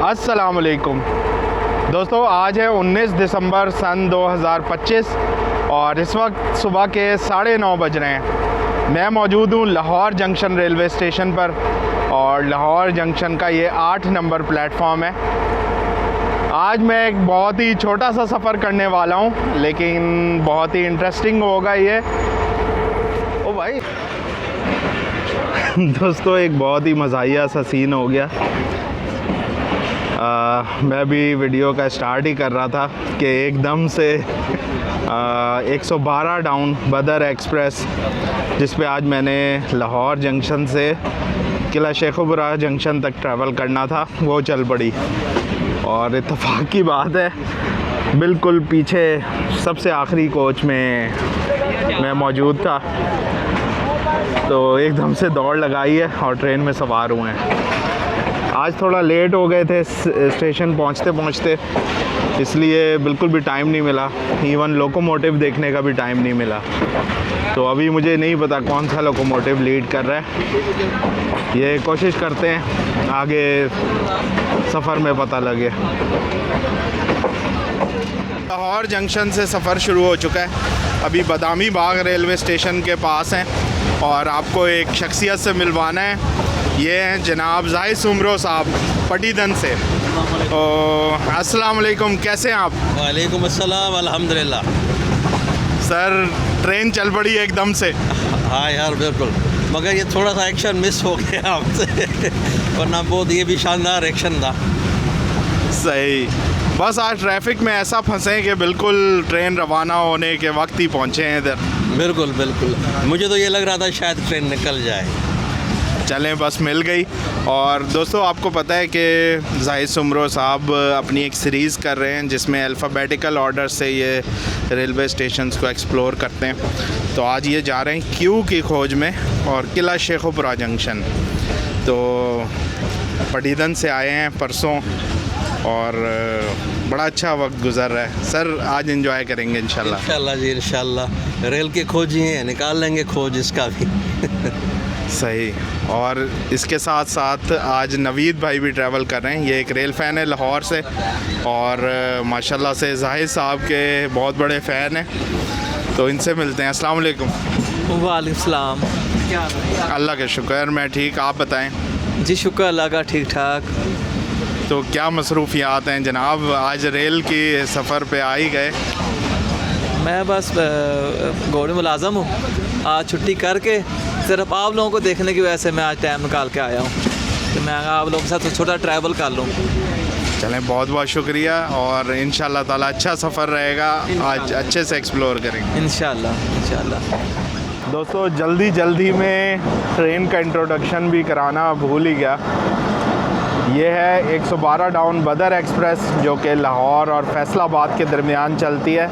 अस्सलामुअलैकुम दोस्तों, आज है 19 दिसंबर सन 2025 और इस वक्त सुबह के 9:30 बज रहे हैं। मैं मौजूद हूँ लाहौर जंक्शन रेलवे स्टेशन पर और लाहौर जंक्शन का ये 8 नंबर प्लेटफॉर्म है। आज मैं एक बहुत ही छोटा सा सफ़र करने वाला हूँ, लेकिन बहुत ही इंटरेस्टिंग होगा ये। ओ भाई दोस्तों, एक बहुत ही मज़ाहिया सा सीन हो गया। मैं भी वीडियो का स्टार्ट ही कर रहा था कि एकदम से 112 डाउन बदर एक्सप्रेस, जिस पे आज मैंने लाहौर जंक्शन से किला शेखुपुरा जंक्शन तक ट्रैवल करना था, वो चल पड़ी। और इत्तेफाक की बात है, बिल्कुल पीछे सबसे आखिरी कोच में मैं मौजूद था, तो एकदम से दौड़ लगाई है और ट्रेन में सवार हुए हैं। आज थोड़ा लेट हो गए थे स्टेशन पहुंचते पहुंचते, इसलिए बिल्कुल भी टाइम नहीं मिला। इवन लोकोमोटिव देखने का भी टाइम नहीं मिला। तो अभी मुझे नहीं पता कौन सा लोकोमोटिव लीड कर रहा है। ये कोशिश करते हैं आगे सफ़र में पता लगे। लाहौर जंक्शन से सफ़र शुरू हो चुका है। अभी बादामी बाग रेलवे स्टेशन के पास हैं और आपको एक शख्सियत से मिलवाना है। ये हैं जनाब जाहिद सुमरो साहब पटीदन से। अस्सलाम वालेकुम, कैसे हैं आप? वालेकुम अस्सलाम, अल्हम्दुलिल्लाह। सर, ट्रेन चल पड़ी एकदम से। हाँ यार, बिल्कुल, मगर ये थोड़ा सा एक्शन मिस हो गया आपसे वरना बहुत ये भी शानदार एक्शन था। सही, बस आज ट्रैफिक में ऐसा फंसे कि बिल्कुल ट्रेन रवाना होने के वक्त ही पहुँचे हैं इधर। बिल्कुल बिल्कुल, मुझे तो ये लग रहा था शायद ट्रेन निकल जाए। चलें, बस मिल गई। और दोस्तों, आपको पता है कि जाहिद सुमरो साहब अपनी एक सीरीज़ कर रहे हैं जिसमें अल्फ़ाबेटिकल ऑर्डर से ये रेलवे स्टेशंस को एक्सप्लोर करते हैं। तो आज ये जा रहे हैं क्यू की खोज में और किला शेखुपुरा जंक्शन। तो पटीदन से आए हैं परसों और बड़ा अच्छा वक्त गुजर रहा है। सर, आज एंजॉय करेंगे इंशाल्लाह। इंशाल्लाह जी, इंशाल्लाह। रेल के खोजी हैं, निकाल लेंगे खोज इसका भी सही। और इसके साथ साथ आज नवीद भाई भी ट्रैवल कर रहे हैं। ये एक रेल फ़ैन है लाहौर से और माशाल्लाह से जाहिद साहब के बहुत बड़े फ़ैन हैं। तो इनसे मिलते हैं। अस्सलाम वालेकुम। वालेकुम सलाम। क्या हाल है? अल्लाह का शुक्र, मैं ठीक, आप बताएं? जी शुक्र अल्लाह का, ठीक ठाक। तो क्या मसरूफ़ियात हैं जनाब? आज रेल की सफ़र पे आ ही गए। मैं बस गौड़ी मुलाज़म हूँ। आज छुट्टी करके सिर्फ आप लोगों को देखने की वजह से मैं आज टाइम निकाल के आया हूँ कि मैं आप लोगों के साथ छोटा ट्रैवल कर लूँ। चलें, बहुत बहुत शुक्रिया और इंशाल्लाह ताला अच्छा सफ़र रहेगा। आज अच्छे से एक्सप्लोर करेंगे इंशाल्लाह इंशाल्लाह। दोस्तों, जल्दी में ट्रेन का इंट्रोडक्शन भी कराना भूल ही गया। ये है 112 डाउन बदर एक्सप्रेस, जो कि लाहौर और फैसलाबाद के दरमियान चलती है।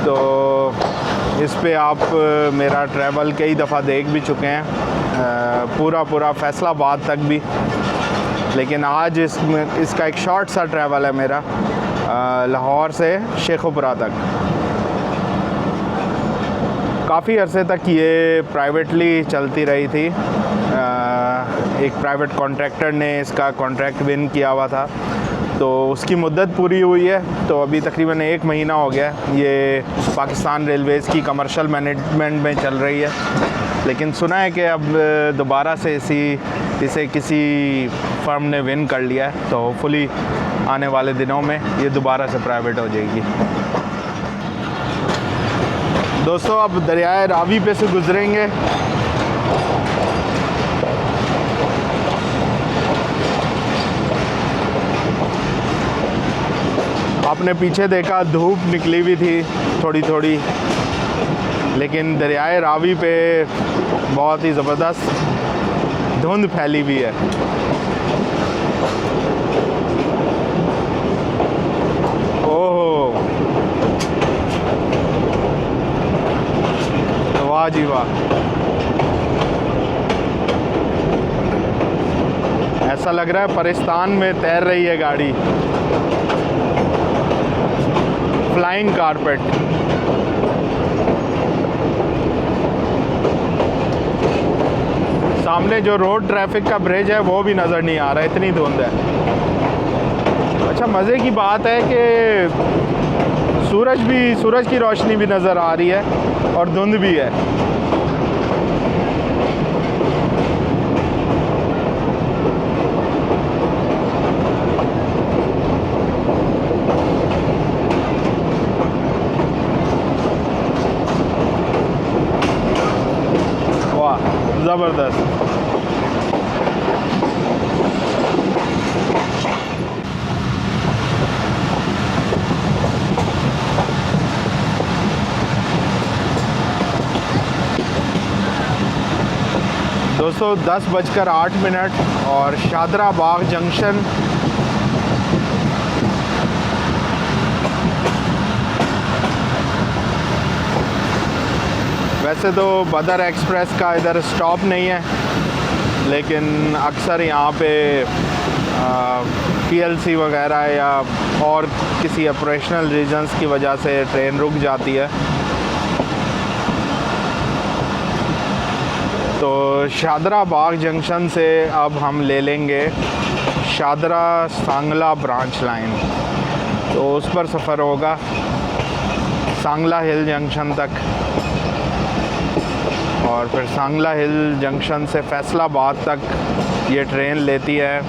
तो इस पे आप मेरा ट्रैवल कई दफ़ा देख भी चुके हैं, पूरा फैसलाबाद तक भी। लेकिन आज इसका एक शॉर्ट सा ट्रैवल है मेरा लाहौर से शेखुपुरा तक। काफ़ी अरसे तक ये प्राइवेटली चलती रही थी। एक प्राइवेट कॉन्ट्रैक्टर ने इसका कॉन्ट्रैक्ट विन किया हुआ था, तो उसकी मुद्दत पूरी हुई है। तो अभी तकरीबन 1 महीना हो गया ये पाकिस्तान रेलवेज़ की कमर्शियल मैनेजमेंट में चल रही है। लेकिन सुना है कि अब दोबारा से इसे किसी फर्म ने विन कर लिया है, तो होपफुली आने वाले दिनों में ये दोबारा से प्राइवेट हो जाएगी। दोस्तों, अब दरियाए रावी पे से गुजरेंगे। आपने पीछे देखा धूप निकली हुई थी थोड़ी, लेकिन दरियाए रावी पे बहुत ही ज़बरदस्त धुंध फैली हुई है। ओहो, वाह जी वाह, ऐसा लग रहा है परिस्तान में तैर रही है गाड़ी। Flying carpet. सामने जो रोड ट्रैफिक का ब्रिज है वो भी नज़र नहीं आ रहा, इतनी धुंध है। अच्छा, मज़े की बात है कि सूरज की रोशनी भी नज़र आ रही है और धुंध भी है। वाह, ज़बरदस्त। दोस्तों 10:08 और शादरा बाग जंक्शन वैसे तो बदर एक्सप्रेस का इधर स्टॉप नहीं है, लेकिन अक्सर यहाँ पे पीएलसी वगैरह या और किसी ऑपरेशनल रीजंस की वजह से ट्रेन रुक जाती है। तो शादरा बाग जंक्शन से अब हम ले लेंगे शादरा सांगला ब्रांच लाइन, तो उस पर सफ़र होगा सांगला हिल जंक्शन तक, और फिर सांगला हिल जंक्शन से फैसलाबाद तक ये ट्रेन लेती है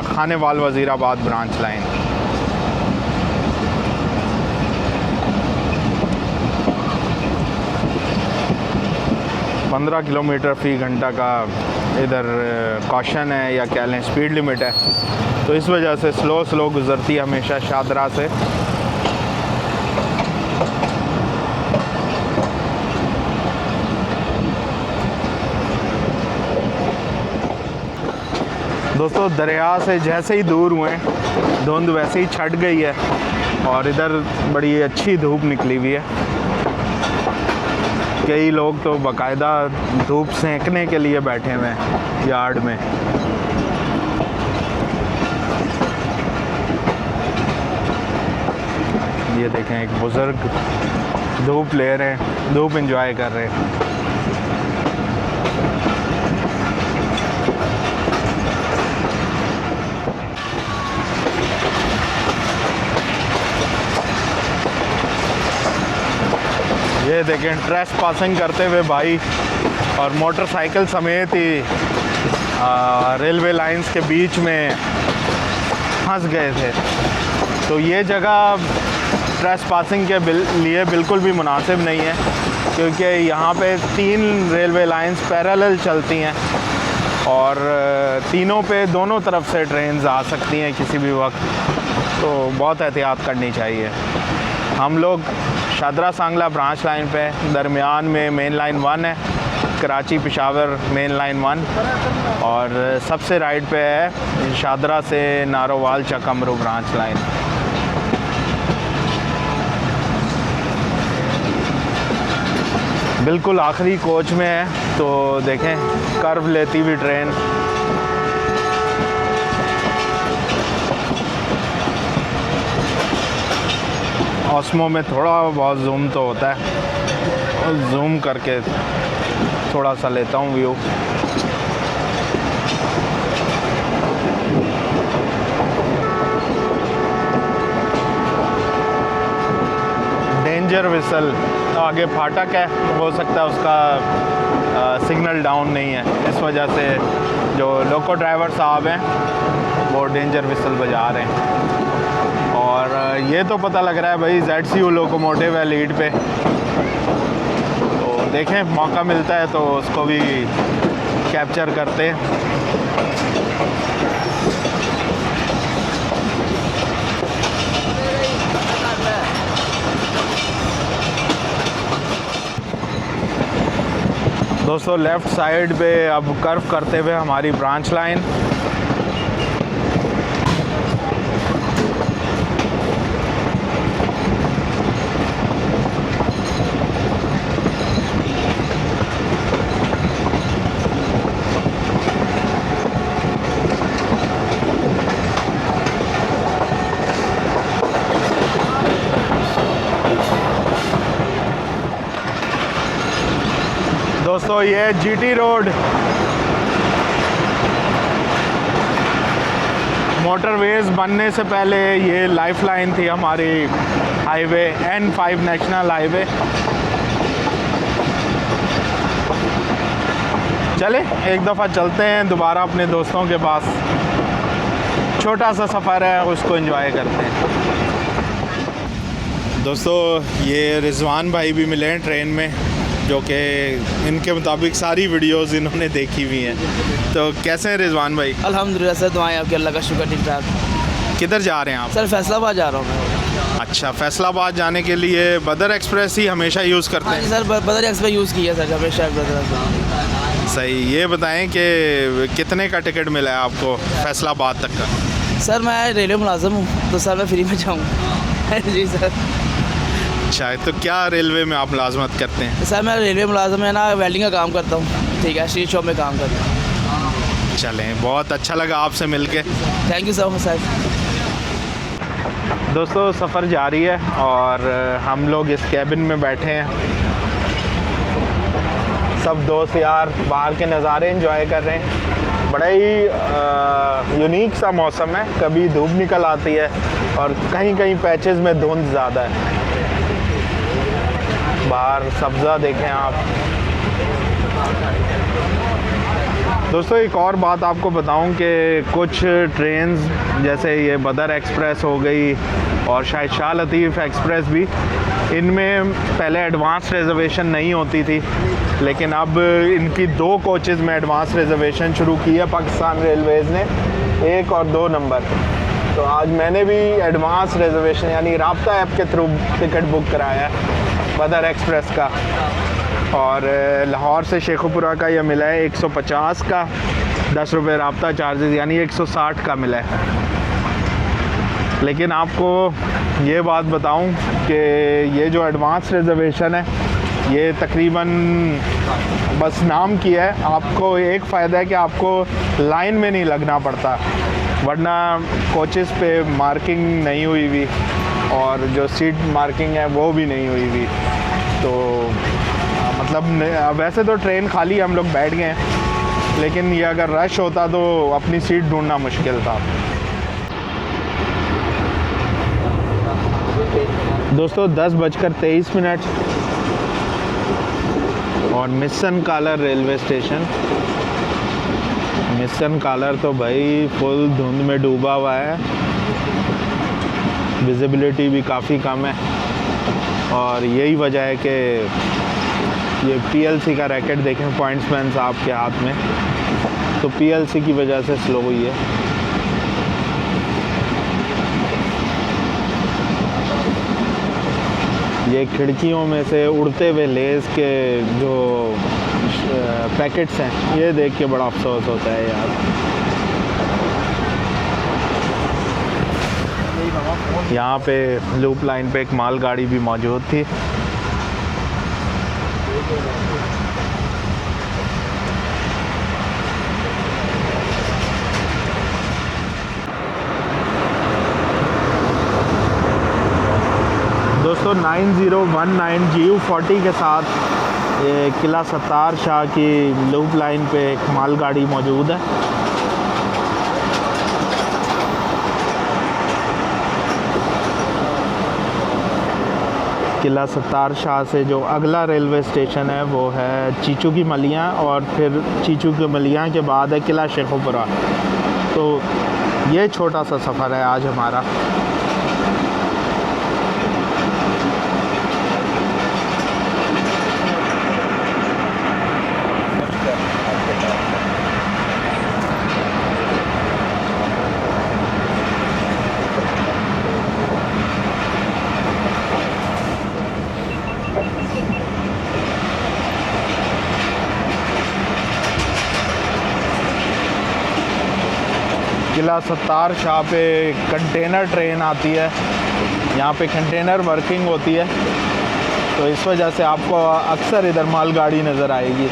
खानेवाल वज़ीराबाद ब्रांच लाइन। पंद्रह किलोमीटर फ़ी घंटा का इधर कॉशन है, या कह लें स्पीड लिमिट है, तो इस वजह से स्लो गुज़रती है हमेशा शादरा से। दोस्तों दरिया से जैसे ही दूर हुए धुंध वैसे ही छट गई है और इधर बड़ी अच्छी धूप निकली हुई है। कई लोग तो बाकायदा धूप सेंकने के लिए बैठे हुए हैं यार्ड में। ये देखें, एक बुज़ुर्ग धूप ले रहे हैं, धूप एंजॉय कर रहे हैं। ये देखें, ट्रेस पासिंग करते हुए भाई और मोटरसाइकिल समेत ही रेलवे लाइंस के बीच में फंस गए थे। तो ये जगह ट्रेस पासिंग के लिए बिल्कुल भी मुनासिब नहीं है, क्योंकि यहाँ पे 3 रेलवे लाइंस पैरेलल चलती हैं और तीनों पे दोनों तरफ से ट्रेन्स आ सकती हैं किसी भी वक्त, तो बहुत एहतियात करनी चाहिए। हम लोग शादरा सांगला ब्रांच लाइन पे दरमियान में मेन लाइन 1 है, कराची पेशावर मेन लाइन 1, और सबसे राइट पे है शादरा से नारोवाल चकमरू ब्रांच लाइन। बिल्कुल आखिरी कोच में है, तो देखें कर्व लेती हुई ट्रेन। ऑस्मो में थोड़ा बहुत जूम तो होता है, और जूम करके थोड़ा सा लेता हूँ व्यू। डेंजर विसल, आगे फाटक है, हो सकता है उसका सिग्नल डाउन नहीं है, इस वजह से जो लोको ड्राइवर साहब हैं वो डेंजर विसल बजा रहे हैं। और ये तो पता लग रहा है भाई ZCU लोकोमोटिव है लीड पे, तो देखें मौका मिलता है तो उसको भी कैप्चर करते हैं। दोस्तों लेफ़्ट साइड पे अब कर्व करते हुए हमारी ब्रांच लाइन। दोस्तों ये GT रोड मोटरवेज बनने से पहले ये लाइफलाइन थी हमारी हाईवे N5 नेशनल हाईवे। चले एक दफ़ा चलते हैं दोबारा अपने दोस्तों के पास। छोटा सा सफ़र है, उसको एंजॉय करते हैं। दोस्तों ये रिजवान भाई भी मिले हैं ट्रेन में, जो कि इनके मुताबिक सारी वीडियोस इन्होंने देखी हुई हैं। तो कैसे हैं रिजवान भाई? अल्हम्दुलिल्लाह सर, दुआएं आपकी, अल्लाह का शुक्र, ठीक ठाक। किधर जा रहे हैं आप? सर फैसलाबाद जा रहा हूँ मैं। अच्छा, फैसलाबाद जाने के लिए बदर एक्सप्रेस ही हमेशा यूज़ करते हाँ हैं? जी सर, बदर एक्सप्रेस यूज़ किया सर हमेशा बदर। सही। ये बताएं कि कितने का टिकट मिला है आपको फैसलाबाद तक का? सर मैं रेलवे मुलाजम हूँ, तो सर मैं फ्री में जाऊँ। जी सर। अच्छा, तो क्या रेलवे में आप मुलाजमत करते हैं? सर मैं रेलवे मुलाजम है ना, वेल्डिंग का काम करता हूँ, ठीक है, स्ट्रीट शॉप में काम करता हूँ। चलें, बहुत अच्छा लगा आपसे मिलके। Thank you so much sir. दोस्तों सफ़र जारी है और हम लोग इस कैबिन में बैठे हैं, सब दोस्त यार बाहर के नज़ारे एंजॉय कर रहे हैं। बड़ा ही यूनिक सा मौसम है, कभी धूप निकल आती है और कहीं कहीं पैचेस में धुंध ज़्यादा है। बाहर सब्ज़ा देखें आप। दोस्तों एक और बात आपको बताऊं कि कुछ ट्रेन्स जैसे ये बदर एक्सप्रेस हो गई और शायद शाह लतीफ़ एक्सप्रेस भी, इनमें पहले एडवांस रिजर्वेशन नहीं होती थी, लेकिन अब इनकी 2 कोचेज़ में एडवांस रिजर्वेशन शुरू की है पाकिस्तान रेलवेज़ ने, 1 और 2 नंबर। तो आज मैंने भी एडवांस रिजर्वेशन यानी राब्ता ऐप के थ्रू टिकट बुक कराया है बदर एक्सप्रेस का, और लाहौर से शेखुपुरा का यह मिला है 150 का, 10 रुपये राब्ता चार्जेस, यानी 160 का मिला है। लेकिन आपको ये बात बताऊं कि ये जो एडवांस रिजर्वेशन है ये तकरीबन बस नाम की है। आपको एक फ़ायदा है कि आपको लाइन में नहीं लगना पड़ता, वरना कोचेस पे मार्किंग नहीं हुई हुई और जो सीट मार्किंग है वो भी नहीं हुई हुई। तो मतलब वैसे तो ट्रेन खाली, हम लोग बैठ गए हैं, लेकिन ये अगर रश होता तो अपनी सीट ढूंढना मुश्किल था। दोस्तों 10:23 और मिशन कालर रेलवे स्टेशन। मिशन कालर तो भाई फुल धुंध में डूबा हुआ है, विजिबिलिटी भी काफ़ी कम है, और यही वजह है कि ये PLC का रैकेट देखें, पॉइंट्समैन साहब के हाथ में, तो PLC की वजह से स्लो हुई है। ये खिड़कियों में से उड़ते हुए लेज़ के जो पैकेट्स हैं, ये देख के बड़ा अफसोस होता है यार। यहाँ पे लूप लाइन पे एक माल गाड़ी भी मौजूद थी। दोस्तों 9019 GU40 के साथ ये किला सत्तार शाह की लूप लाइन पे एक माल गाड़ी मौजूद है। किला सत्तार शाह से जो अगला रेलवे स्टेशन है वो है चीचू की मलियाँ, और फिर चीचू की मलियाँ के बाद है किला शेखुपुरा। तो ये छोटा सा सफ़र है आज हमारा। किला सत्तार शाह पे कंटेनर ट्रेन आती है, यहाँ पे कंटेनर वर्किंग होती है, तो इस वजह से आपको अक्सर इधर मालगाड़ी नज़र आएगी।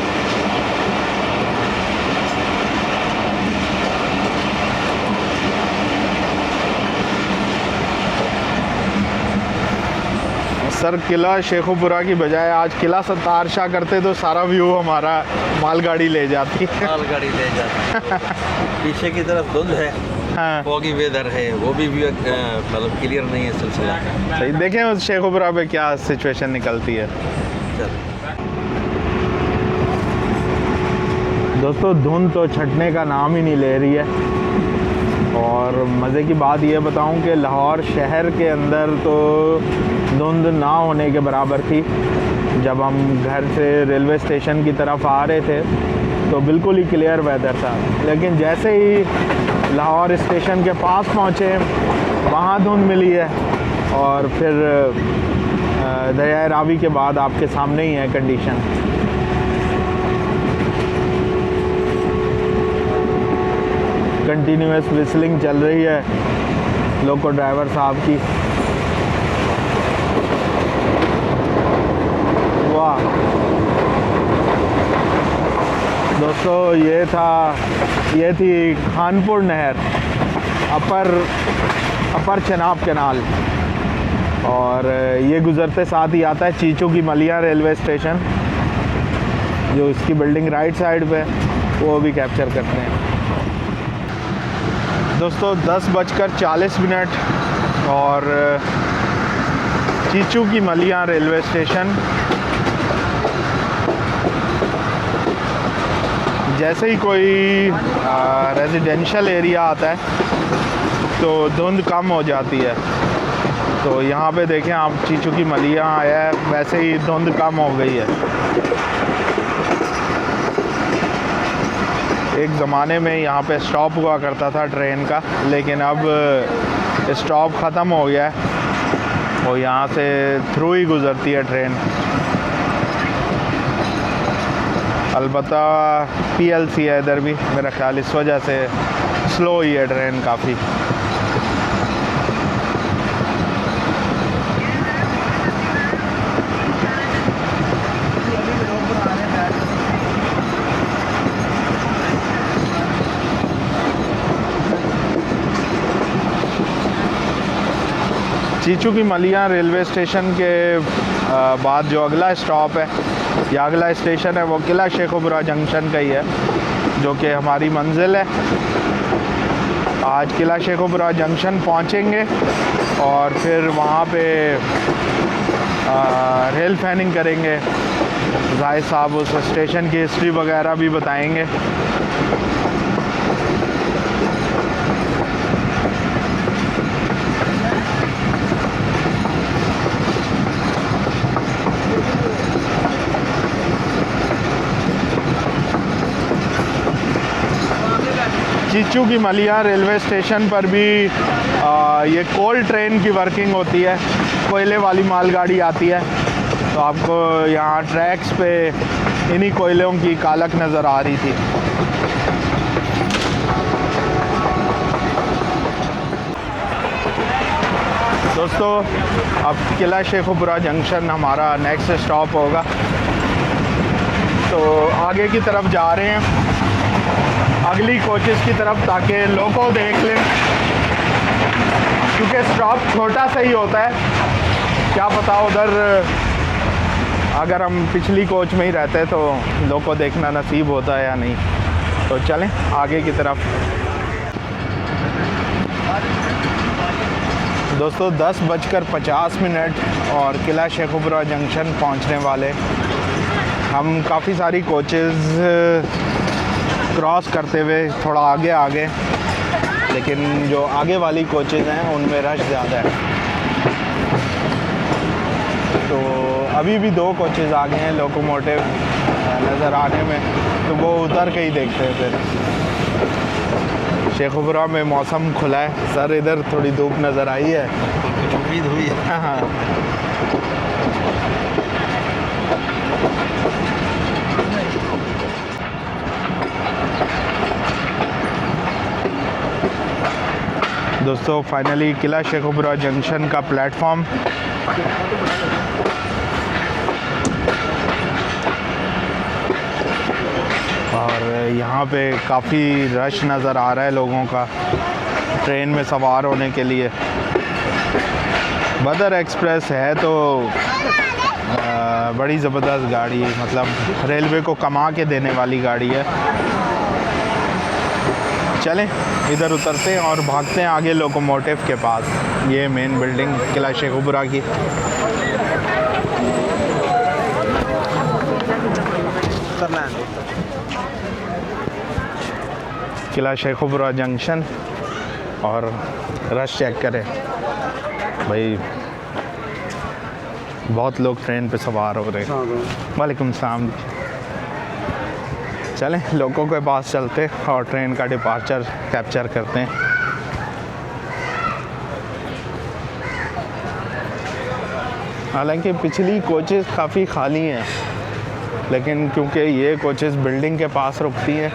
सर किला शेखुपुरा की बजाय आज किला सत्तार शाह करते तो सारा व्यू हमारा मालगाड़ी ले जाती। मालगाड़ी ले जाती। पीछे की तरफ धुंध है, हाँ। फॉगी वेदर है, वो भी मतलब क्लियर नहीं है सिलसिला। सही, देखें उस शेखुपुरा पे क्या सिचुएशन निकलती है। चल दोस्तों धुंध तो छटने का नाम ही नहीं ले रही है। और मज़े की बात ये बताऊं कि लाहौर शहर के अंदर तो धुंध ना होने के बराबर थी। जब हम घर से रेलवे स्टेशन की तरफ आ रहे थे तो बिल्कुल ही क्लियर वेदर था, लेकिन जैसे ही लाहौर स्टेशन के पास पहुँचे वहाँ धुंध मिली है। और फिर दरियाए रावी के बाद आपके सामने ही है कंडीशन। कंटिन्यूस विस्लिंग चल रही है लोको ड्राइवर साहब की। वाह दोस्तों, ये थी खानपुर नहर, अपर चनाब कैनाल। और ये गुज़रते साथ ही आता है चीचू की मलिया रेलवे स्टेशन, जो इसकी बिल्डिंग राइट साइड पे, वो भी कैप्चर करते हैं। दोस्तों 10:40 और चीचू की मलिया रेलवे स्टेशन। जैसे ही कोई रेजिडेंशियल एरिया आता है तो धुंध कम हो जाती है। तो यहाँ पे देखें आप, चीचू की मलिया आया है, वैसे ही धुंध कम हो गई है। एक ज़माने में यहाँ पे स्टॉप हुआ करता था ट्रेन का, लेकिन अब स्टॉप ख़त्म हो गया है और यहाँ से थ्रू ही गुज़रती है ट्रेन। अलबत्ता PLC है इधर भी, मेरा ख़्याल इस वजह से स्लो ही है ट्रेन काफ़ी। चीचू की मलिया रेलवे स्टेशन के बाद जो अगला स्टॉप है या अगला स्टेशन है वो किला शेखुपुरा जंक्शन का ही है, जो कि हमारी मंजिल है। आज किला शेखुपुरा जंक्शन पहुंचेंगे और फिर वहाँ पे रेल फैनिंग करेंगे। जाहिद साहब उस स्टेशन की हिस्ट्री वगैरह भी बताएंगे। चीचू की मलिया रेलवे स्टेशन पर भी ये कोल ट्रेन की वर्किंग होती है, कोयले वाली मालगाड़ी आती है। तो आपको यहाँ ट्रैक्स पे इन्हीं कोयलों की कालक नज़र आ रही थी। दोस्तों अब किला शेखुपुरा जंक्शन हमारा नेक्स्ट स्टॉप होगा, तो आगे की तरफ जा रहे हैं अगली कोचेस की तरफ, ताकि लोको देख लें, क्योंकि स्टॉप छोटा सा ही होता है। क्या पता उधर अगर हम पिछली कोच में ही रहते तो लोको देखना नसीब होता है या नहीं। तो चलें आगे की तरफ। दोस्तों 10:50 और किला शेखुपुरा जंक्शन पहुंचने वाले। हम काफ़ी सारी कोचेस क्रॉस करते हुए थोड़ा आगे, लेकिन जो आगे वाली कोचेज़ हैं उनमें रश ज़्यादा है। तो अभी भी 2 कोचेज़ आगे हैं लोकोमोटिव नज़र आने में, तो वो उतर के ही देखते हैं। फिर शेखुपुरा में मौसम खुला है, सर इधर थोड़ी धूप नज़र आई है, कुछ उम्मीद हुई है। हाँ। दोस्तों फाइनली किला शेखुपुरा जंक्शन का प्लेटफॉर्म। और यहाँ पे काफ़ी रश नज़र आ रहा है लोगों का ट्रेन में सवार होने के लिए। बदर एक्सप्रेस है तो बड़ी ज़बरदस्त गाड़ी है, मतलब रेलवे को कमा के देने वाली गाड़ी है। चलें इधर उतरते हैं और भागते हैं आगे लोकोमोटिव के पास। ये मेन बिल्डिंग किला शेखुपुरा की। किला शेखुपुरा जंक्शन और रश चेक करें भाई, बहुत लोग ट्रेन पे सवार हो रहे हैं। वालेकुम सलाम। चलें लोगों के पास चलते और ट्रेन का डिपार्चर कैप्चर करते हैं। हालांकि पिछली कोचेज़ काफ़ी खाली हैं, लेकिन क्योंकि ये कोचेज़ बिल्डिंग के पास रुकती हैं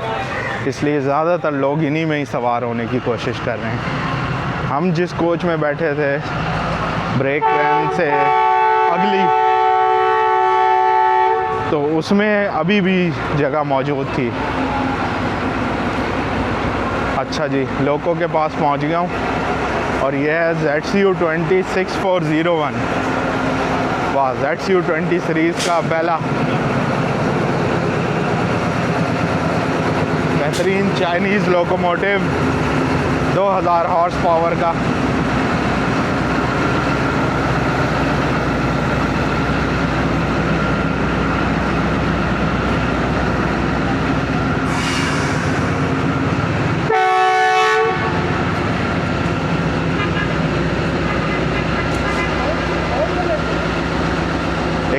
इसलिए ज़्यादातर लोग इन्हीं में ही सवार होने की कोशिश कर रहे हैं। हम जिस कोच में बैठे थे ब्रेक ट्रेन से अगली, तो उसमें अभी भी जगह मौजूद थी। अच्छा जी, लोगों के पास पहुंच गया हूँ और यह है ZCU20 6401। वाह, ZCU20 सीरीज़ का पहला बेहतरीन चाइनीज़ लोकोमोटिव 2000 हॉर्स पावर का।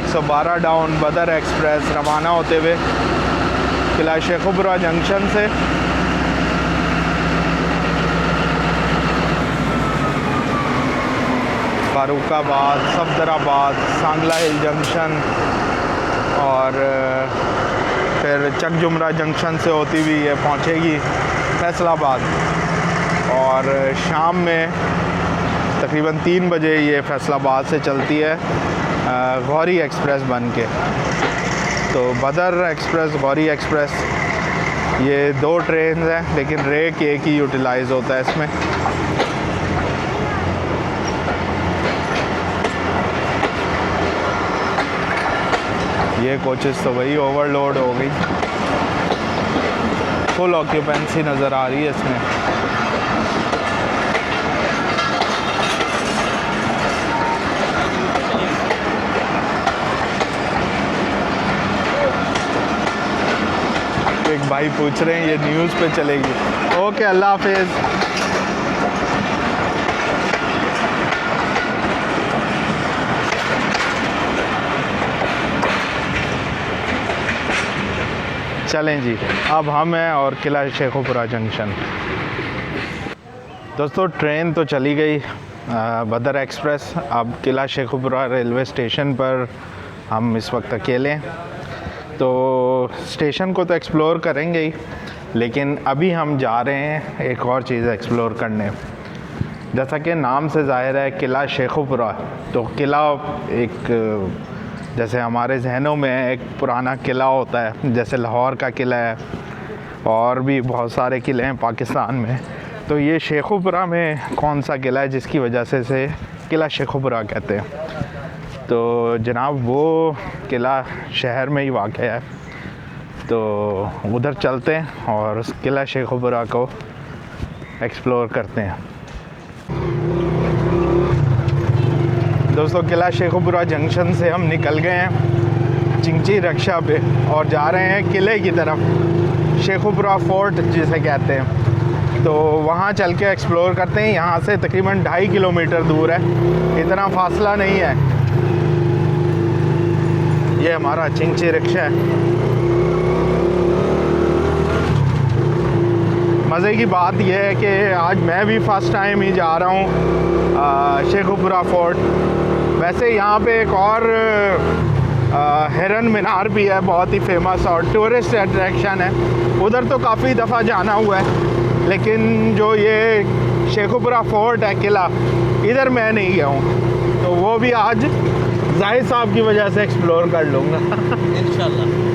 तो 12 डाउन बदर एक्सप्रेस रवाना होते हुए किला शेखुपुरा जंक्शन से फारुखाबाद, सफदराबाद, सांगला हिल जंक्शन और फिर चकजुमरा जंक्शन से होती हुई ये पहुँचेगी फैसलाबाद और शाम में तकरीबन 3 बजे ये फैसलाबाद से चलती है गौरी एक्सप्रेस बन के। तो बदर एक्सप्रेस, गौरी एक्सप्रेस, ये 2 ट्रेन हैं लेकिन रेक एक ही यूटिलाइज़ होता है इसमें। ये कोचेस तो वही ओवरलोड हो गई, फुल ऑक्यूपेंसी नज़र आ रही है इसमें। एक भाई पूछ रहे हैं ये न्यूज़ पे चलेगी। ओके, अल्लाह हाफिज़। चलें जी, अब हम हैं और किला शेखुपुरा जंक्शन। दोस्तों ट्रेन तो चली गई बदर एक्सप्रेस। अब किला शेखुपुरा रेलवे स्टेशन पर हम इस वक्त अकेले हैं। तो स्टेशन को तो एक्सप्लोर करेंगे ही, लेकिन अभी हम जा रहे हैं एक और चीज़ एक्सप्लोर करने। जैसा कि नाम से ज़ाहिर है किला शेखुपुरा, तो किला एक जैसे हमारे जहनों में एक पुराना किला होता है, जैसे लाहौर का किला है और भी बहुत सारे किले हैं पाकिस्तान में। तो ये शेखुपुरा में कौन सा किला है जिसकी वजह से इसे किला शेखुपुरा कहते हैं? तो जनाब वो किला शहर में ही वाक़ है, तो उधर चलते हैं और उस किला शेखुपुरा को एक्सप्लोर करते हैं। दोस्तों किला शेखुपुरा जंक्शन से हम निकल गए हैं चिंची रक्षा पे और जा रहे हैं किले की तरफ, शेखुपुरा फोर्ट जिसे कहते हैं। तो वहाँ चल के एक्सप्लोर करते हैं। यहाँ से तकरीबन 2.5 किलोमीटर दूर है, इतना फासला नहीं है। ये हमारा चिंची रिक्शा है। मज़े की बात यह है कि आज मैं भी फ़र्स्ट टाइम ही जा रहा हूँ शेखुपुरा फोर्ट। वैसे यहाँ पे एक और हिरन मीनार भी है, बहुत ही फेमस और टूरिस्ट अट्रैक्शन है। उधर तो काफ़ी दफ़ा जाना हुआ है, लेकिन जो ये शेखुपुरा फोर्ट है किला, इधर मैं नहीं गया हूँ। तो वो भी आज जाहिद साहब की वजह से एक्सप्लोर कर लूँगा इंशाल्लाह।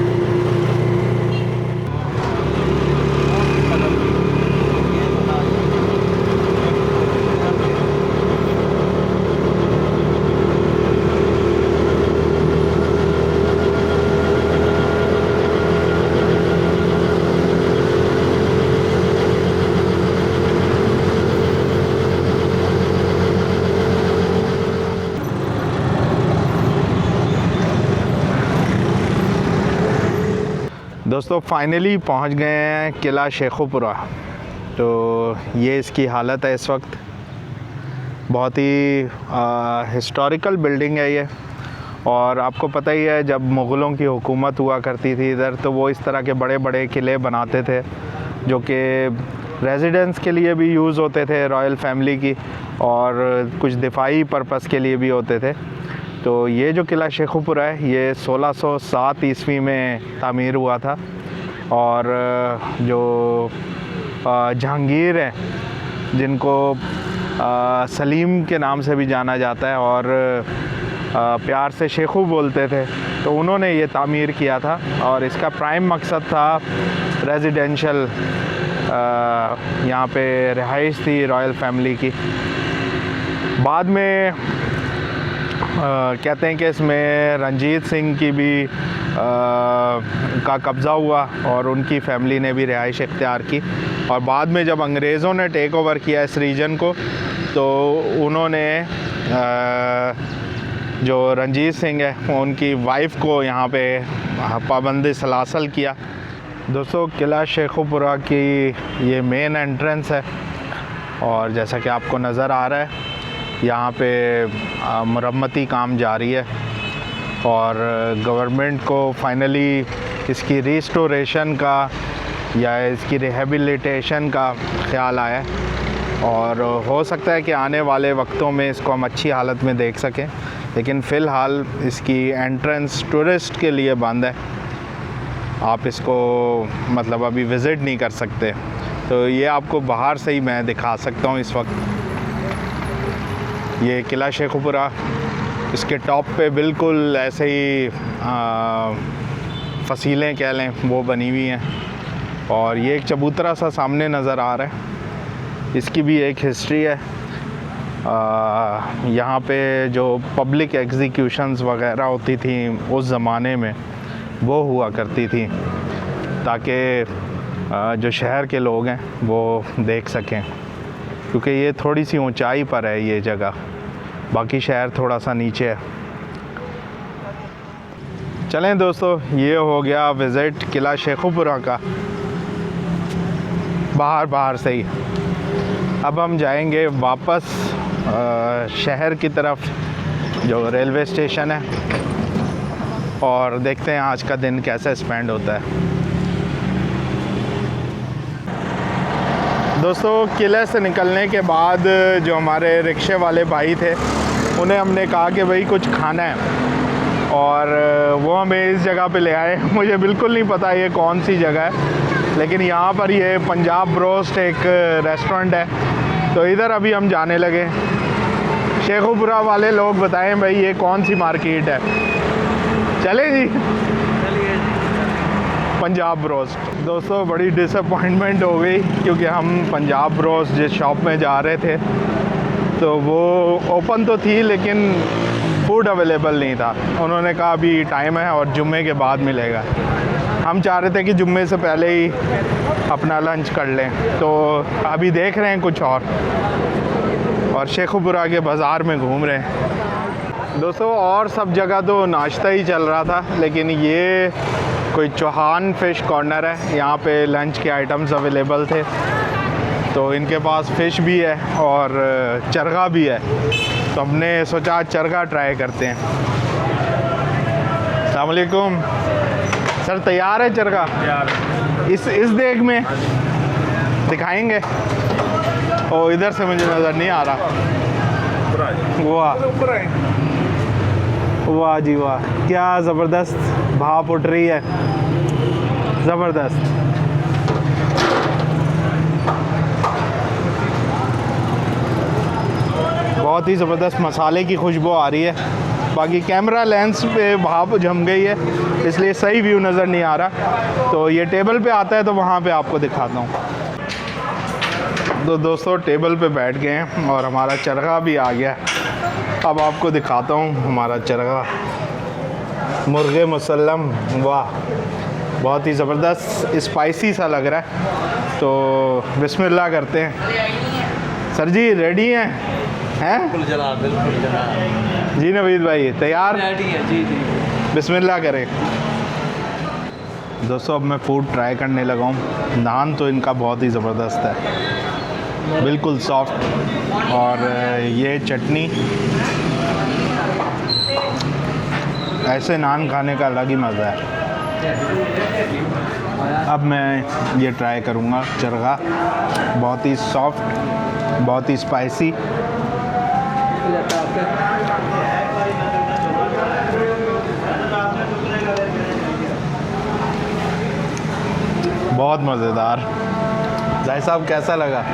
दोस्तों फाइनली पहुंच गए हैं किला शेखुपुरा। तो ये इसकी हालत है इस वक्त। बहुत ही हिस्टोरिकल बिल्डिंग है ये। और आपको पता ही है जब मुग़लों की हुकूमत हुआ करती थी इधर, तो वो इस तरह के बड़े बड़े किले बनाते थे जो कि रेजिडेंस के लिए भी यूज़ होते थे रॉयल फैमिली की, और कुछ दिफाई पर्पस के लिए भी होते थे। तो ये जो किला शेखुपुरा है ये 1607 ईस्वी में तामीर हुआ था। और जो जहांगीर हैं, जिनको सलीम के नाम से भी जाना जाता है और प्यार से शेखू बोलते थे, तो उन्होंने ये तामीर किया था। और इसका प्राइम मकसद था रेजिडेंशियल, यहाँ पे रिहाइश थी रॉयल फैमिली की। बाद में कहते हैं कि इसमें रंजीत सिंह की भी का कब्ज़ा हुआ और उनकी फैमिली ने भी रिहाइश इख्तियार की। और बाद में जब अंग्रेज़ों ने टेक ओवर किया इस रीजन को, तो उन्होंने जो रंजीत सिंह है उनकी वाइफ को यहाँ पे पाबंदी सलासल किया। दोस्तों किला शेखुपुरा की ये मेन एंट्रेंस है, और जैसा कि आपको नज़र आ रहा है यहाँ पे मरम्मती काम जारी है। और गवर्नमेंट को फाइनली इसकी रिस्टोरेशन का या इसकी रिहेबिलिटेशन का ख्याल आया है, और हो सकता है कि आने वाले वक्तों में इसको हम अच्छी हालत में देख सकें। लेकिन फ़िलहाल इसकी एंट्रेंस टूरिस्ट के लिए बंद है, आप इसको मतलब अभी विज़िट नहीं कर सकते। तो ये आपको बाहर से ही मैं दिखा सकता हूँ इस वक्त। ये किला शेखुपुरा, इसके टॉप पे बिल्कुल ऐसे ही फसीलें कह लें वो बनी हुई हैं। और ये एक चबूतरा सा सामने नज़र आ रहा है, इसकी भी एक हिस्ट्री है। यहाँ पे जो पब्लिक एग्जीक्यूशंस वगैरह होती थी उस ज़माने में, वो हुआ करती थी, ताकि जो शहर के लोग हैं वो देख सकें, क्योंकि ये थोड़ी सी ऊंचाई पर है ये जगह, बाकी शहर थोड़ा सा नीचे है। चलें दोस्तों, ये हो गया विज़िट किला शेखुपुरा का बाहर से ही। अब हम जाएंगे वापस शहर की तरफ, जो रेलवे स्टेशन है, और देखते हैं आज का दिन कैसे स्पेंड होता है। दोस्तों किले से निकलने के बाद जो हमारे रिक्शे वाले भाई थे, उन्हें हमने कहा कि भाई कुछ खाना है, और वो हमें इस जगह पे ले आए। मुझे बिल्कुल नहीं पता ये कौन सी जगह है, लेकिन यहाँ पर ये पंजाब रोस्ट एक रेस्टोरेंट है, तो इधर अभी हम जाने लगे। शेखुपुरा वाले लोग बताएं भाई ये कौन सी मार्केट है। चले जी, पंजाब रोस्ट। दोस्तों बड़ी डिसअपॉइंटमेंट हो गई, क्योंकि हम पंजाब रोस्ट जिस शॉप में जा रहे थे तो वो ओपन तो थी लेकिन फूड अवेलेबल नहीं था। उन्होंने कहा अभी टाइम है और जुम्मे के बाद मिलेगा। हम चाह रहे थे कि जुम्मे से पहले ही अपना लंच कर लें, तो अभी देख रहे हैं कुछ और शेखुपुरा के बाज़ार में घूम रहे हैं। दोस्तों और सब जगह तो नाश्ता ही चल रहा था, लेकिन ये कोई चौहान फ़िश कॉर्नर है, यहाँ पे लंच के आइटम्स अवेलेबल थे। तो इनके पास फ़िश भी है और चरगा भी है, तो हमने सोचा चरगा ट्राई करते हैं। अस्सलाम वालेकुम सर, तैयार है चरगा? इस देग में दिखाएंगे? ओ इधर से मुझे नज़र नहीं आ रहा। वाह वाह जी वाह, क्या ज़बरदस्त भाप उठ रही है, ज़बरदस्त। बहुत ही ज़बरदस्त मसाले की खुशबू आ रही है। बाकी कैमरा लेंस पे भाप जम गई है, इसलिए सही व्यू नज़र नहीं आ रहा। तो ये टेबल पे आता है तो वहाँ पे आपको दिखाता हूँ। तो दोस्तों टेबल पे बैठ गए हैं और हमारा चरगा भी आ गया। अब आपको दिखाता हूँ हमारा चरगा, मुर्गे मुसल्लम। वाह, बहुत ही ज़बरदस्त स्पाइसी सा लग रहा है। तो बिस्मिल्लाह करते हैं। सर जी रेडी हैं? बिल्कुल जनाब। जी नवीद भाई तैयार? जी जी। बिस्मिल्लाह करें। दोस्तों अब मैं फूड ट्राई करने लगा हूँ। नान तो इनका बहुत ही ज़बरदस्त है, बिल्कुल सॉफ्ट, और ये चटनी, ऐसे नान खाने का अलग ही मज़ा है। अब मैं ये ट्राई करूँगा चरगा, बहुत ही सॉफ्ट, बहुत ही स्पाइसी। बहुत मज़ेदार। जाहिर साहब कैसा लगा?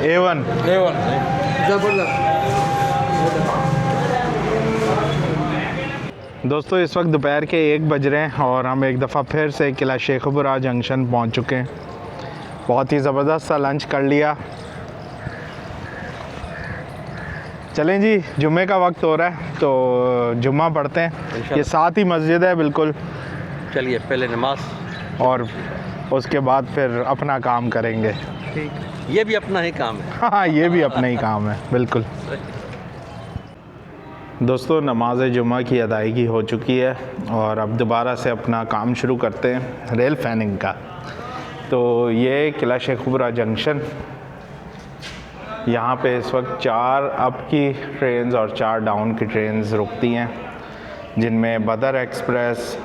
A1 दोस्तों इस वक्त दोपहर के 1 बज रहे हैं और हम एक दफ़ा फिर से किला शेखुपुरा जंक्शन पहुंच चुके हैं। बहुत ही ज़बरदस्त सा लंच कर लिया। चलें जी, जुम्मे का वक्त हो रहा है तो जुम्मा पढ़ते हैं। ये साथ ही मस्जिद है बिल्कुल। चलिए पहले नमाज और उसके बाद फिर अपना काम करेंगे। ठीक, ये भी अपना ही काम है। हाँ, ये भी अपना ही काम है बिल्कुल। दोस्तों नमाज जुम्मा की अदायगी हो चुकी है और अब दोबारा से अपना काम शुरू करते हैं रेल फैनिंग का। तो ये किला शेखुपुरा जंक्शन, यहाँ पे इस वक्त 4 अप की ट्रेन्स और 4 डाउन की ट्रेन्स रुकती हैं, जिनमें बदर एक्सप्रेस,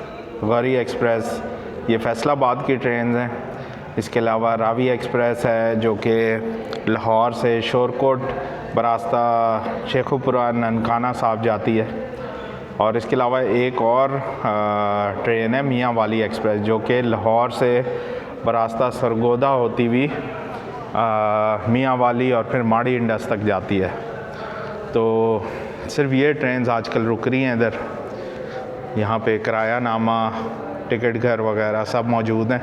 गौरी एक्सप्रेस, ये फैसलाबाद की ट्रेन हैं। इसके अलावा रावी एक्सप्रेस है जो कि लाहौर से शोरकोट बरास्ता शेखुपुरा ननकाना साहब जाती है। और इसके अलावा एक और ट्रेन है मियाँ वाली एक्सप्रेस जो कि लाहौर से बरास्ता सरगोदा होती हुई मियाँ वाली और फिर माड़ी इंडस तक जाती है। तो सिर्फ ये ट्रेन आजकल रुक रही हैं इधर। यहाँ पे किराया नामा, टिकट घर वगैरह सब मौजूद हैं।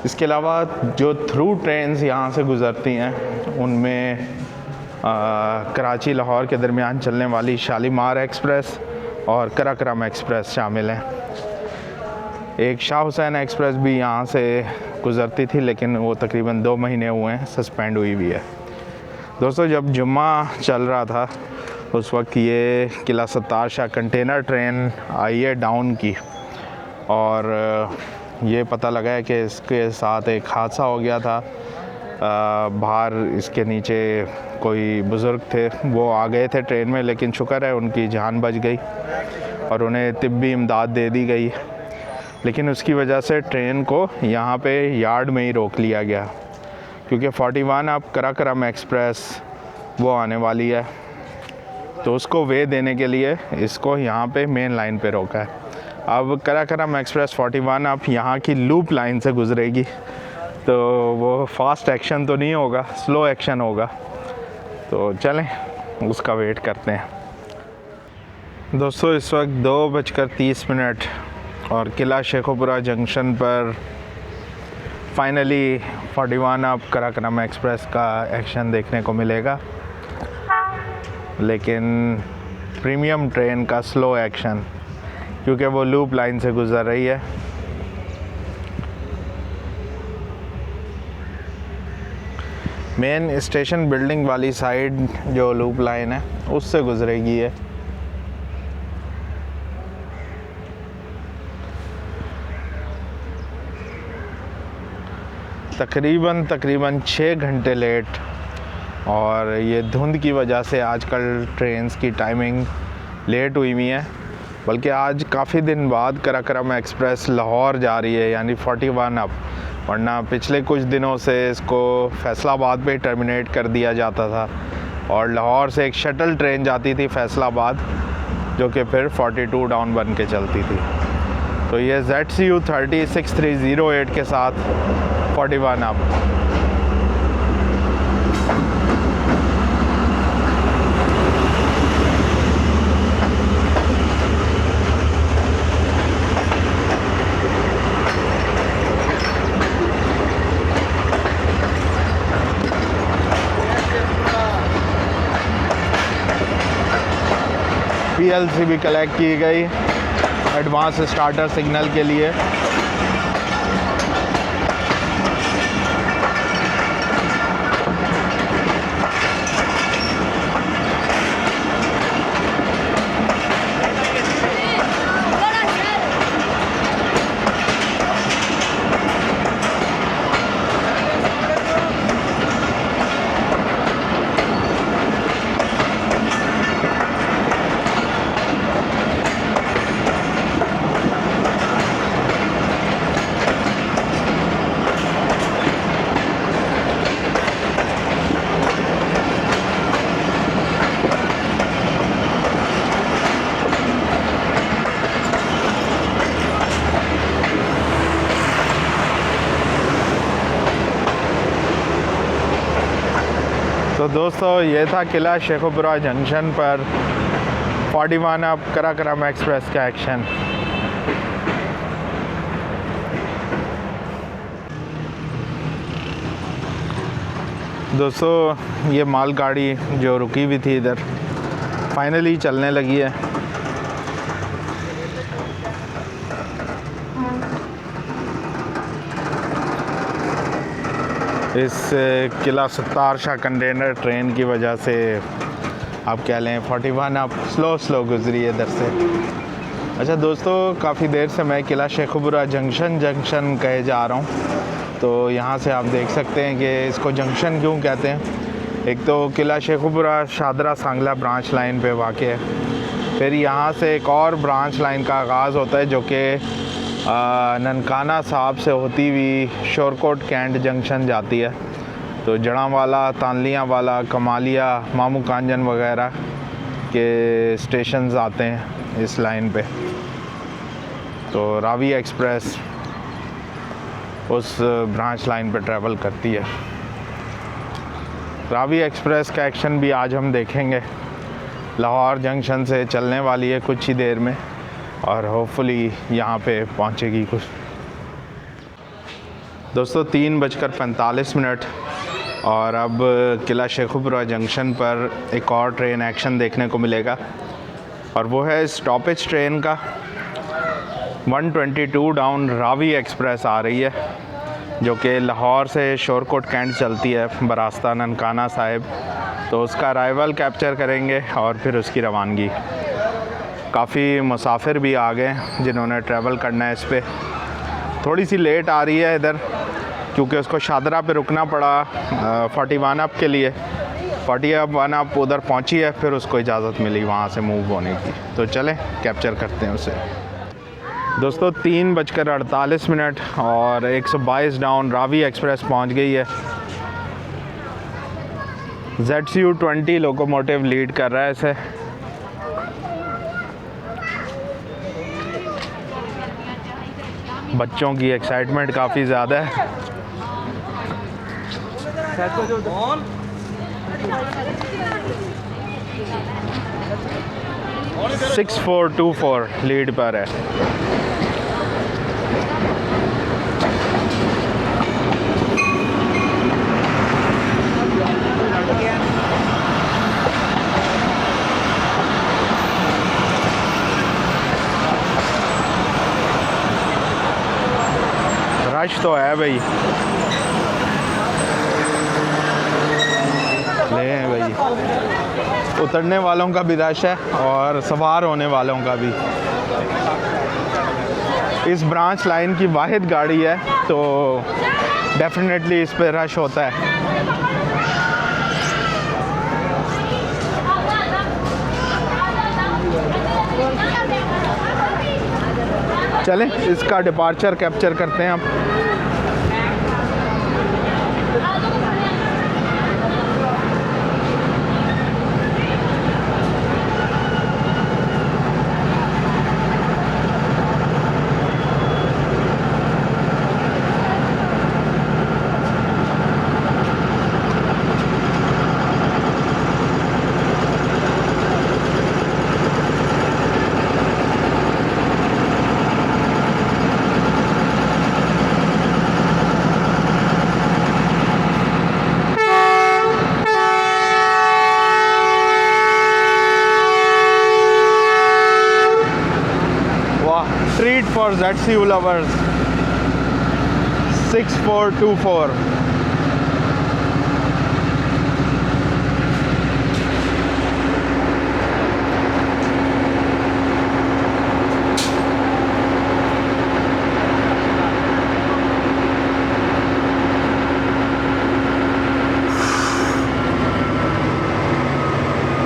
इसके अलावा जो थ्रू ट्रेन्स यहाँ से गुज़रती हैं उनमें कराची लाहौर के दरमियान चलने वाली शालीमार एक्सप्रेस और कराक्रम एक्सप्रेस शामिल हैं। एक शाह हुसैन एक्सप्रेस भी यहाँ से गुज़रती थी लेकिन वो तकरीबन 2 महीने हुए हैं सस्पेंड हुई भी है। दोस्तों जब जुम्मा चल रहा था उस वक्त ये किला सत्तार शाह कंटेनर ट्रेन आई है डाउन की, और ये पता लगा है कि इसके साथ एक हादसा हो गया था। बाहर इसके नीचे कोई बुज़ुर्ग थे, वो आ गए थे ट्रेन में, लेकिन शुक्र है उनकी जान बच गई और उन्हें तिब्बी इमदाद दे दी गई। लेकिन उसकी वजह से ट्रेन को यहाँ पे यार्ड में ही रोक लिया गया, क्योंकि 41 अब कराक्रम एक्सप्रेस वो आने वाली है, तो उसको वे देने के लिए इसको यहाँ पे मेन लाइन पे रोका है। अब कराक्रम एक्सप्रेस 41 अब यहाँ की लूप लाइन से गुजरेगी, तो वो फास्ट एक्शन तो नहीं होगा, स्लो एक्शन होगा। तो चलें उसका वेट करते हैं। दोस्तों इस वक्त 2:30 और किला शेखुपुरा जंक्शन पर फाइनली 41 अब कराक्रम एक्सप्रेस का एक्शन देखने को मिलेगा, लेकिन प्रीमियम ट्रेन का स्लो एक्शन, क्योंकि वो लूप लाइन से गुज़र रही है। मेन स्टेशन बिल्डिंग वाली साइड जो लूप लाइन है उससे गुज़रेगी ये। तकरीबन 6 घंटे लेट, और ये धुंध की वजह से आजकल ट्रेन्स की टाइमिंग लेट हुई हुई है। बल्कि आज काफ़ी दिन बाद कराक्रम एक्सप्रेस लाहौर जा रही है, यानी 41 अब, वरना पिछले कुछ दिनों से इसको फैसलाबाद पे टर्मिनेट कर दिया जाता था और लाहौर से एक शटल ट्रेन जाती थी फैसलाबाद जो कि फिर 42 डाउन बन के चलती थी। तो ये ZCU 306308 के साथ 41 अब। PLC भी कलेक्ट की गई एडवांस स्टार्टर सिग्नल के लिए। तो दोस्तों ये था किला शेखुपुरा जंक्शन पर 41 अप कराक्रम एक्सप्रेस का एक्शन। दोस्तों ये माल गाड़ी जो रुकी हुई थी इधर फाइनली चलने लगी है। इस किला सत्तार शाह कंटेनर ट्रेन की वजह से आप कह लें 41 अब स्लो गुजरी है इधर से। अच्छा दोस्तों, काफ़ी देर से मैं किला शेखुपुरा जंक्शन कहे जा रहा हूँ। तो यहाँ से आप देख सकते हैं कि इसको जंक्शन क्यों कहते हैं। एक तो किला शेखुपुरा शादरा सांगला ब्रांच लाइन पे वाक़ है। फिर यहाँ से एक और ब्रांच लाइन का आगाज़ होता है जो कि ननकाना साहब से होती हुई शोरकोट कैंट जंक्शन जाती है। तो जड़ांवाला, तानलियाँ वाला, कमालिया, मामू कांजन वगैरह के स्टेशंस आते हैं इस लाइन पे। तो रावी एक्सप्रेस उस ब्रांच लाइन पे ट्रैवल करती है। रावी एक्सप्रेस का एक्शन भी आज हम देखेंगे। लाहौर जंक्शन से चलने वाली है कुछ ही देर में और होपफुली यहाँ पे पहुँचेगी कुछ। दोस्तों 3:45 और अब किला शेखुपुरा जंक्शन पर एक और ट्रेन एक्शन देखने को मिलेगा और वो है स्टॉपेज ट्रेन का 122 डाउन रावी एक्सप्रेस आ रही है जो कि लाहौर से शोरकोट कैंट चलती है बरास्ता ननकाना साहिब। तो उसका अराइवल कैप्चर करेंगे और फिर उसकी रवानगी। काफ़ी मुसाफिर भी आ गए जिन्होंने ट्रैवल करना है इस पर। थोड़ी सी लेट आ रही है इधर क्योंकि उसको शादरा पे रुकना पड़ा 41 अप के लिए। 41 अप उधर पहुंची है, फिर उसको इजाज़त मिली वहाँ से मूव होने की। तो चलें कैप्चर करते हैं उसे। दोस्तों 3:48 और 122 डाउन रावी एक्सप्रेस पहुंच गई है। ZCU-20 लोकोमोटिव लीड कर रहा है इसे। बच्चों की एक्साइटमेंट काफ़ी ज़्यादा है। 6424 लीड पर है। रश तो है भाई, ले भाई, उतरने वालों का भी रश है और सवार होने वालों का भी। इस ब्रांच लाइन की वाहिद गाड़ी है तो डेफिनेटली इस पे रश होता है। चलें इसका डिपार्चर कैप्चर करते हैं अब। Treat for ZCU lovers 6424।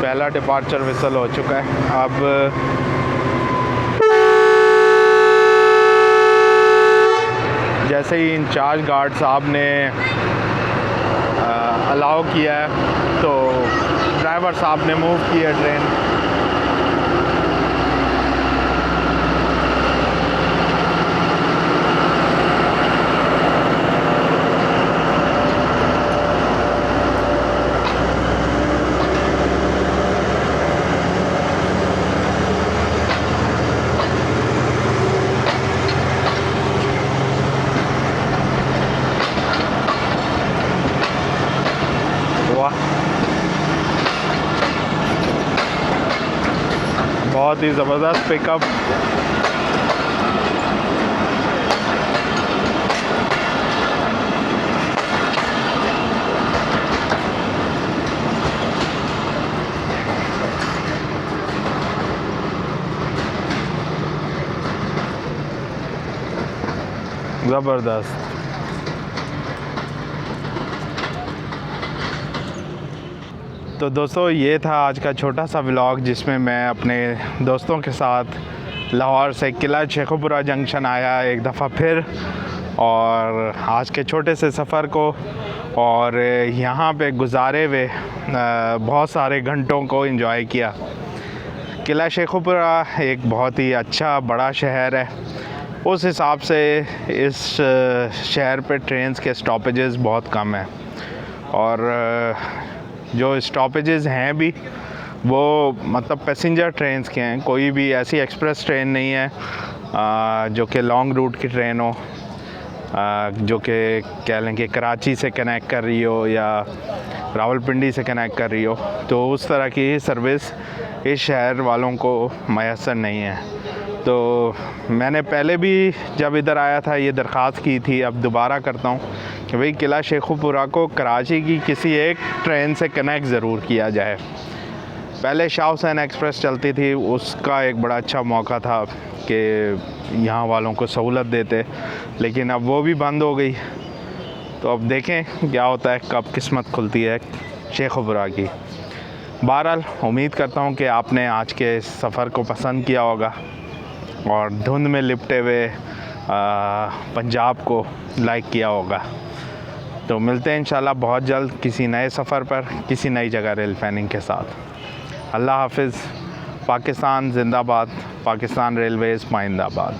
पहला डिपार्चर विसल हो चुका है। अब जैसे ही इंचार्ज गार्ड साहब ने अलाउ किया है तो ड्राइवर साहब ने मूव किया ट्रेन। बहुत ही ज़बरदस्त पिकअप। ज़बरदस्त। तो दोस्तों ये था आज का छोटा सा व्लॉग जिसमें मैं अपने दोस्तों के साथ लाहौर से किला शेखुपुरा जंक्शन आया एक दफ़ा फिर, और आज के छोटे से सफ़र को और यहाँ पे गुजारे हुए बहुत सारे घंटों को एंजॉय किया। किला शेखुपुरा एक बहुत ही अच्छा बड़ा शहर है, उस हिसाब से इस शहर पे ट्रेन्स के स्टॉपेजेस बहुत कम हैं, और जो स्टॉपेजेस हैं भी वो मतलब पैसेंजर ट्रेन्स के हैं, कोई भी ऐसी एक्सप्रेस ट्रेन नहीं है जो कि लॉन्ग रूट की ट्रेन हो, जो कि कह लें कि कराची से कनेक्ट कर रही हो या रावलपिंडी से कनेक्ट कर रही हो। तो उस तरह की सर्विस इस शहर वालों को मैसर नहीं है। तो मैंने पहले भी जब इधर आया था ये दरख्वास्त की थी, अब दोबारा करता हूँ कि भाई किला शेखुपुरा को कराची की किसी एक ट्रेन से कनेक्ट ज़रूर किया जाए। पहले शाह हुसैन एक्सप्रेस चलती थी, उसका एक बड़ा अच्छा मौका था कि यहाँ वालों को सहूलत देते, लेकिन अब वो भी बंद हो गई। तो अब देखें क्या होता है, कब किस्मत खुलती है शेखुपुरा की। बहरहाल उम्मीद करता हूँ कि आपने आज के सफ़र को पसंद किया होगा और धुंध में लिपटे हुए पंजाब को लाइक किया होगा। तो मिलते हैं इंशाल्लाह बहुत जल्द किसी नए सफ़र पर, किसी नई जगह रेल फैनिंग के साथ। अल्लाह हाफिज़। पाकिस्तान जिंदाबाद, पाकिस्तान रेलवेज़ पाइंदाबाद।